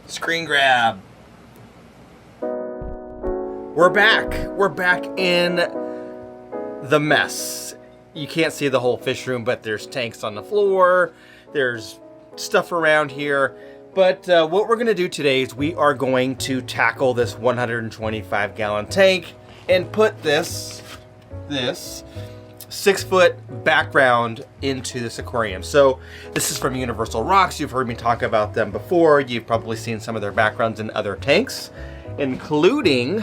Screen grab. We're back. We're back in the mess. You can't see the whole fish room, but there's tanks on the floor. There's stuff around here. But what we're gonna do today is we are going to tackle this 125-gallon tank and put this 6-foot background into this aquarium. So this is from Universal Rocks. You've heard me talk about them before. You've probably seen some of their backgrounds in other tanks, including,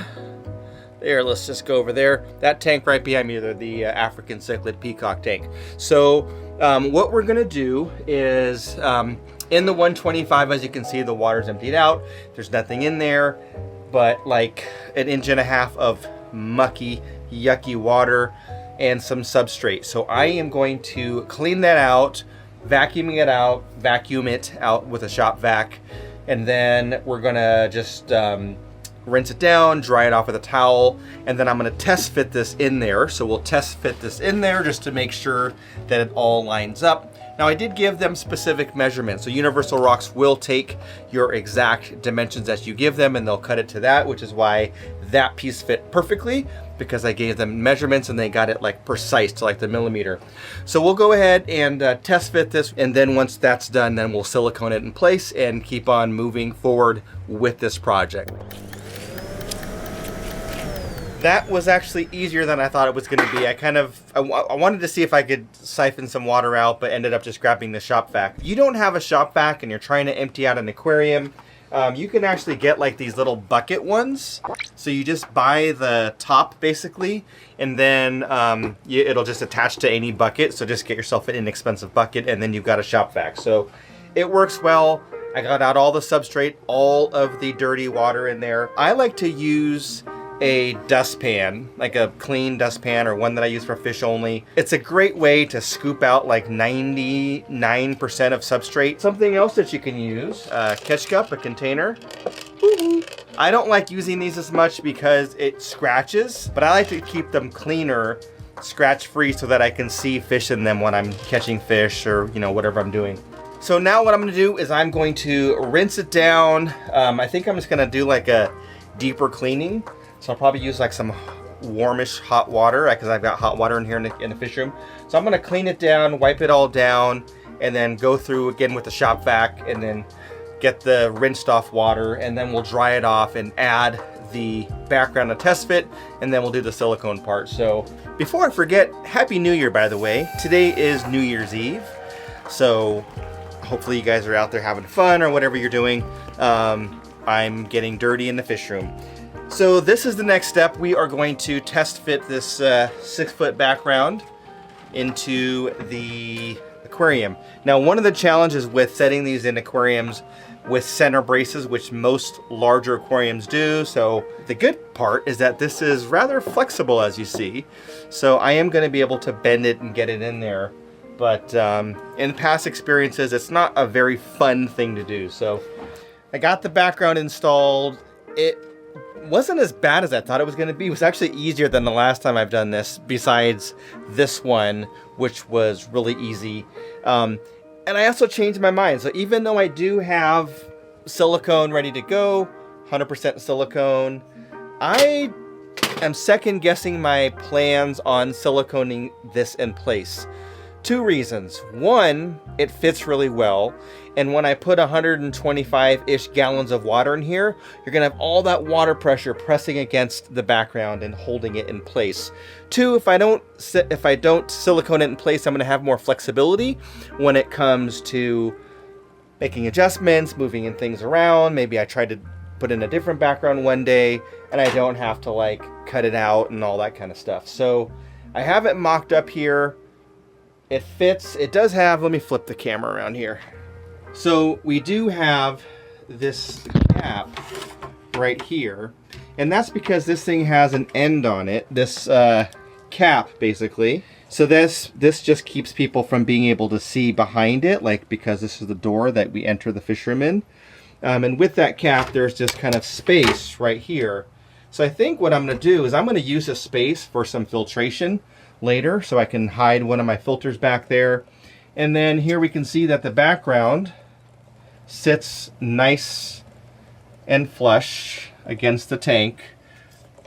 there, let's just go over there. That tank right behind me, the African cichlid peacock tank. So what we're gonna do is, in the 125, as you can see, the water's emptied out. There's nothing in there but like an inch and a half of mucky, yucky water and some substrate. So I am going to clean that out, vacuum it out with a shop vac, and then we're gonna just rinse it down, dry it off with a towel, and then I'm gonna test fit this in there. So we'll test fit this in there just to make sure that it all lines up. Now I did give them specific measurements. So Universal Rocks will take your exact dimensions that you give them and they'll cut it to that, which is why that piece fit perfectly, because I gave them measurements and they got it like precise to like the millimeter. So we'll go ahead and test fit this, and then once that's done, then we'll silicone it in place and keep on moving forward with this project. That was actually easier than I thought it was going to be. I wanted to see if I could siphon some water out, but ended up just grabbing the shop vac. If you don't have a shop vac and you're trying to empty out an aquarium, you can actually get like these little bucket ones. So you just buy the top basically, and then it'll just attach to any bucket. So just get yourself an inexpensive bucket and then you've got a shop vac. So it works well. I got out all the substrate, all of the dirty water in there. I like to use a dustpan, like a clean dustpan or one that I use for fish only. It's a great way to scoop out like 99% of substrate. Something else that you can use, catch cup, a container. I don't like using these as much because it scratches, but I like to keep them cleaner, scratch free, so that I can see fish in them when I'm catching fish or whatever I'm doing. So now what I'm gonna do is I'm going to rinse it down. I think I'm just gonna do like a deeper cleaning. So I'll probably use like some warmish hot water, because I've got hot water in here in the fish room. So I'm gonna clean it down, wipe it all down, and then go through again with the shop vac and then get the rinsed off water, and then we'll dry it off and add the background to test fit, and then we'll do the silicone part. So before I forget, Happy New Year, by the way. Today is New Year's Eve. So hopefully you guys are out there having fun or whatever you're doing. I'm getting dirty in the fish room. So this is the next step. We are going to test fit this 6-foot background into the aquarium. Now, one of the challenges with setting these in aquariums with center braces, which most larger aquariums do. So the good part is that this is rather flexible, as you see. So I am going to be able to bend it and get it in there. But in past experiences, it's not a very fun thing to do. So I got the background installed. It wasn't as bad as I thought it was going to be. It was actually easier than the last time I've done this, besides this one, which was really easy. And I also changed my mind. So even though I do have silicone ready to go, 100% silicone, I am second guessing my plans on siliconing this in place. 2 reasons. One, it fits really well. And when I put 125-ish gallons of water in here, you're gonna have all that water pressure pressing against the background and holding it in place. 2, if I don't silicone it in place, I'm gonna have more flexibility when it comes to making adjustments, moving things around. Maybe I tried to put in a different background one day and I don't have to like cut it out and all that kind of stuff. So I have it mocked up here. It fits. It does have, let me flip the camera around here. So we do have this cap right here, and that's because this thing has an end on it, this cap basically. So this just keeps people from being able to see behind it, like, because this is the door that we enter the fish room in. And with that cap, there's just kind of space right here. So I think what I'm gonna do is I'm gonna use this space for some filtration later, so I can hide one of my filters back there. And then here we can see that the background sits nice and flush against the tank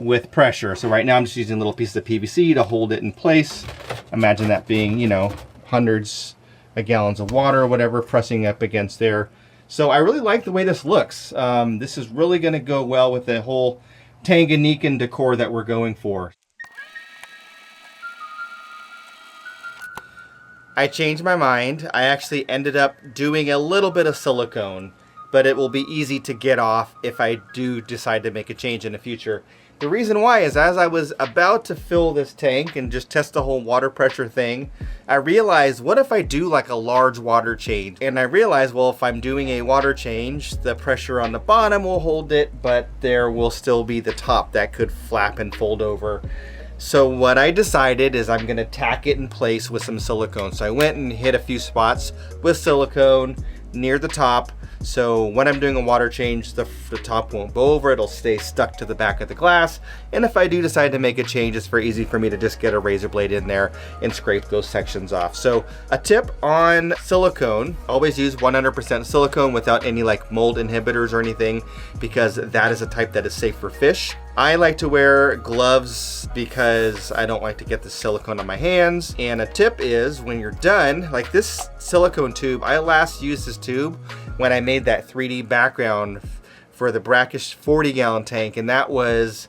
with pressure. So right now I'm just using little pieces of PVC to hold it in place. Imagine that being, you know, hundreds of gallons of water or whatever pressing up against there. So I really like the way this looks. This is really going to go well with the whole Tanganyikan decor that we're going for. I changed my mind. I actually ended up doing a little bit of silicone, but it will be easy to get off if I do decide to make a change in the future. The reason why is as I was about to fill this tank and just test the whole water pressure thing, I realized, what if I do like a large water change? And I realized, well, if I'm doing a water change, the pressure on the bottom will hold it, but there will still be the top that could flap and fold over. So what I decided is I'm gonna tack it in place with some silicone. So I went and hit a few spots with silicone near the top. So when I'm doing a water change, the top won't go over, it'll stay stuck to the back of the glass. And if I do decide to make a change, it's very easy for me to just get a razor blade in there and scrape those sections off. So a tip on silicone, always use 100% silicone without any like mold inhibitors or anything, because that is a type that is safe for fish. I like to wear gloves because I don't like to get the silicone on my hands. And a tip is when you're done, like this silicone tube, I last used this tube when I made that 3D background for the brackish 40-gallon tank, and that was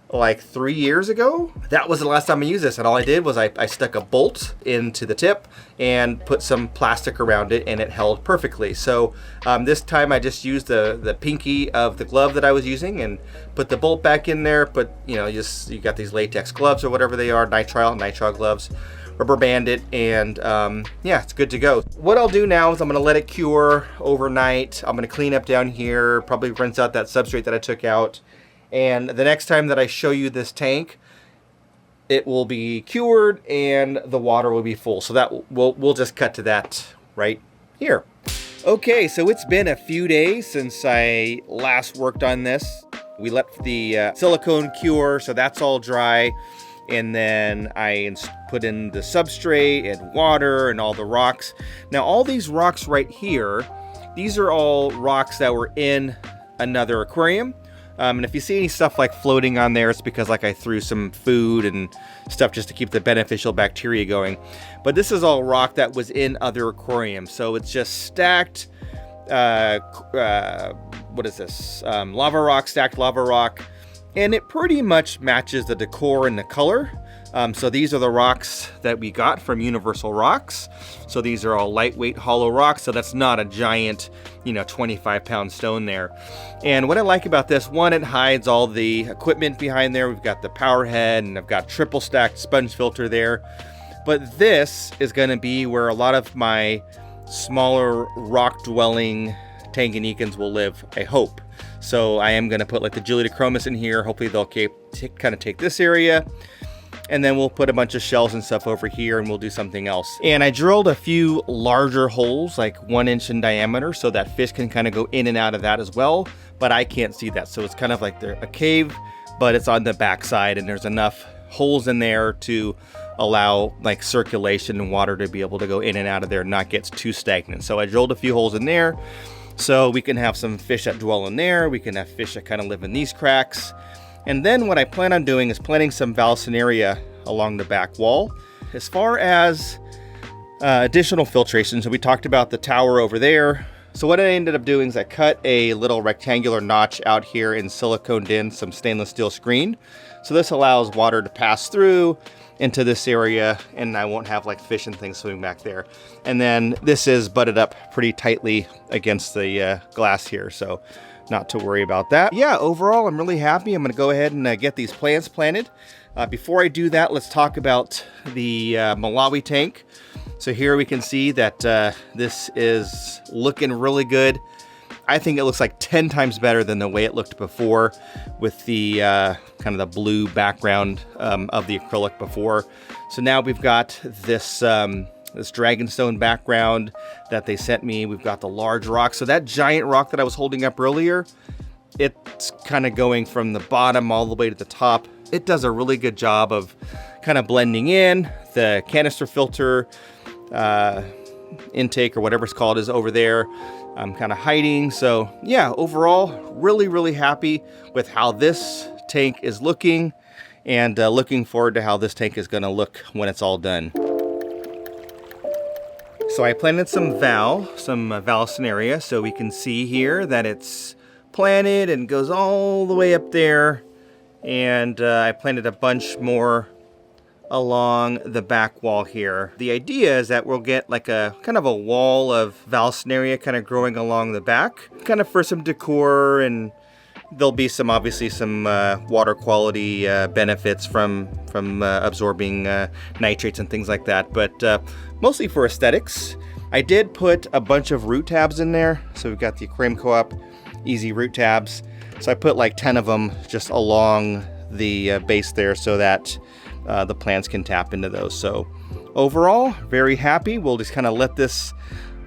like 3 years ago. That was the last time I used this, and all I did was I stuck a bolt into the tip and put some plastic around it, and it held perfectly. So this time I just used the pinky of the glove that I was using and put the bolt back in there. Put, you know, you got these latex gloves or whatever they are, nitrile gloves, rubber band it, and yeah, it's good to go. What I'll do now is I'm gonna let it cure overnight. I'm gonna clean up down here, probably rinse out that substrate that I took out. And the next time that I show you this tank, it will be cured and the water will be full. So that we'll just cut to that right here. Okay, so it's been a few days since I last worked on this. We let the silicone cure, so that's all dry. And then I put in the substrate and water and all the rocks. Now all these rocks right here, these are all rocks that were in another aquarium. And if you see any stuff like floating on there, it's because like I threw some food and stuff just to keep the beneficial bacteria going. But this is all rock that was in other aquariums. So it's just stacked, what is this? Lava rock, stacked lava rock. And it pretty much matches the decor and the color. So these are the rocks that we got from Universal Rocks. So these are all lightweight hollow rocks. So that's not a giant, you know, 25-pound stone there. And what I like about this, one, it hides all the equipment behind there. We've got the power head, and I've got triple stacked sponge filter there. But this is gonna be where a lot of my smaller rock dwelling Tanganyikans will live, I hope. So I am gonna put like the Julidochromis in here. Hopefully they'll kind of take this area. And then we'll put a bunch of shells and stuff over here, and we'll do something else. And I drilled a few larger holes, like 1 inch in diameter, so that fish can kind of go in and out of that as well, but I can't see that. So it's kind of like a cave, but it's on the back side, and there's enough holes in there to allow like circulation and water to be able to go in and out of there and not get too stagnant. So I drilled a few holes in there, so we can have some fish that dwell in there. We can have fish that kind of live in these cracks. And then what I plan on doing is planting some Vallisneria along the back wall. As far as additional filtration, so we talked about the tower over there. So what I ended up doing is I cut a little rectangular notch out here and siliconed in some stainless steel screen. So this allows water to pass through into this area, and I won't have like fish and things swimming back there. And then this is butted up pretty tightly against the glass here, so not to worry about that. Yeah, overall, I'm really happy. I'm gonna go ahead and get these plants planted. Before I do that, let's talk about the Malawi tank. So here we can see that this is looking really good. I think it looks like 10 times better than the way it looked before with the kind of the blue background of the acrylic before. So now we've got this this dragonstone background that they sent me. We've got the large rock. So that giant rock that I was holding up earlier, it's kind of going from the bottom all the way to the top. It does a really good job of kind of blending in. The canister filter intake or whatever it's called is over there. I'm kind of hiding. So yeah, overall, really happy with how this tank is looking, and looking forward to how this tank is gonna look when it's all done. So I planted some Vallisneria, so we can see here that it's planted and goes all the way up there. And I planted a bunch more along the back wall here. The idea is that we'll get like a kind of a wall of Vallisneria kind of growing along the back, kind of for some decor, and there'll be some, obviously some water quality benefits from absorbing nitrates and things like that, but mostly for aesthetics. I did put a bunch of root tabs in there. So we've got the Aquarium Co-op Easy root tabs. So I put like 10 of them just along the base there so that the plants can tap into those. So overall, very happy. We'll just kind of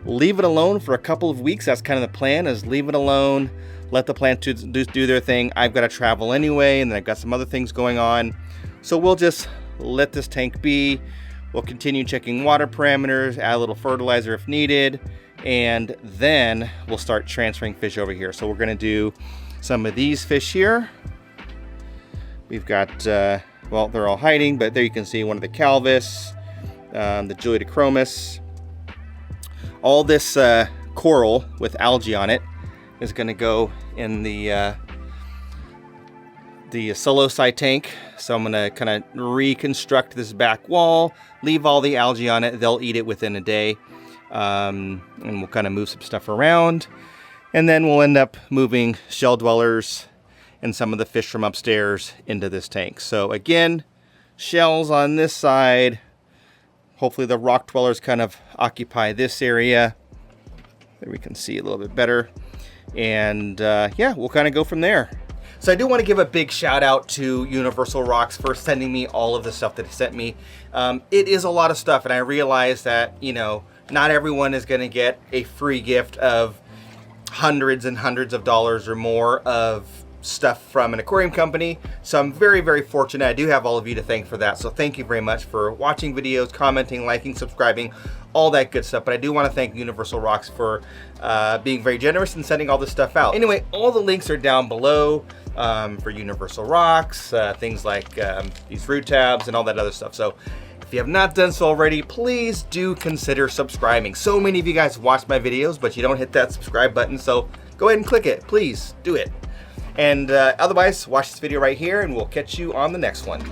leave it alone for a couple of weeks. That's kind of the plan, is leave it alone, let the plants do their thing. I've got to travel anyway, and then I've got some other things going on. So we'll just let this tank be. We'll continue checking water parameters, add a little fertilizer if needed, and then we'll start transferring fish over here. So we're gonna do some of these fish here. We've got, well, they're all hiding, but there you can see one of the Calvis, the Julidochromis. All this coral with algae on it is gonna go in the Psilocybe tank. So I'm gonna kind of reconstruct this back wall, leave all the algae on it. They'll eat it within a day. And we'll kind of move some stuff around. And then we'll end up moving shell dwellers and some of the fish from upstairs into this tank. So again, shells on this side. Hopefully the rock dwellers kind of occupy this area. There we can see a little bit better. And yeah, we'll kind of go from there. So I do want to give a big shout out to Universal Rocks for sending me all of the stuff that he sent me. It is a lot of stuff, and I realize that, you know, not everyone is going to get a free gift of hundreds and hundreds of dollars or more of stuff from an aquarium company. So I'm very fortunate. I do have all of you to thank for that. So thank you very much for watching videos, commenting, liking, subscribing, all that good stuff. But I do want to thank Universal Rocks for being very generous and sending all this stuff out. Anyway, all the links are down below for Universal Rocks, things like these root tabs and all that other stuff. So if you have not done so already, please do consider subscribing. So many of you guys watch my videos, but you don't hit that subscribe button. So go ahead and click it. Please do it. And otherwise, watch this video right here, and we'll catch you on the next one.